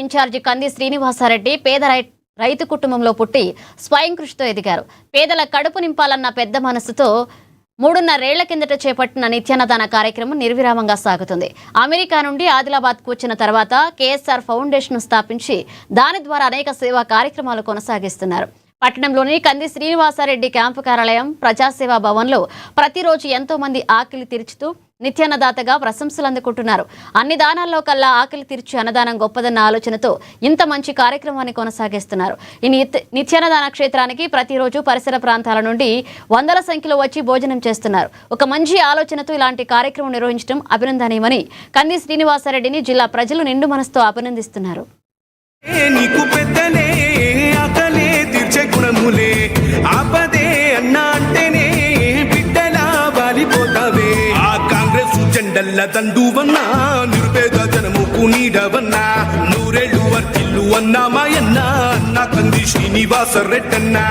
Incharge కంది శ్రీనివాసారెడ్డి పేద రైతు కుటుంబంలో పుట్టి స్వయం కృషితో ఎదిగారు. పేదల కడుపు నింపాలన్న పెద్ద మనసుతో 3.5 ఏళ్ల కిందట చేపట్టిన నిత్యాన్నదాన కార్యక్రమం నిర్విరామంగా సాగుతుంది. అమెరికా నుండి ఆదిలాబాద్కు వచ్చిన తర్వాత కేఎస్ఆర్ ఫౌండేషన్ స్థాపించి దాని ద్వారా అనేక సేవా కార్యక్రమాలు కొనసాగిస్తున్నారు. పట్టణంలోని కంది శ్రీనివాసారెడ్డి క్యాంపు కార్యాలయం ప్రజాసేవా భవన్లో ప్రతిరోజు ఎంతో మంది ఆకలి తీర్చుతూ నిత్యాన్నదాతగా ప్రశంసలు అందుకుంటున్నారు. అన్ని దానాల్లో కల్లా ఆకలి తీర్చి అన్నదానం గొప్పదన్న ఆలోచనతో ఇంత మంచి కార్యక్రమాన్ని కొనసాగిస్తున్నారు. ఈ నిత్యాన్నదాన క్షేత్రానికి ప్రతిరోజు పరిసర ప్రాంతాల నుండి వందల సంఖ్యలో వచ్చి భోజనం చేస్తున్నారు. ఒక మంచి ఆలోచనతో ఇలాంటి కార్యక్రమం నిర్వహించడం అభినందనీయమని కంది శ్రీనివాసారెడ్డిని జిల్లా ప్రజలు నిండు మనసుతో అభినందిస్తున్నారు. దండువన్నా నిరుపేద జనముకు నీడవన్నా నూరేళ్లు వర్తిల్లు అన్నా మాయన్నా అన్నా కంది శ్రీనివాసరెడ్డన్నా.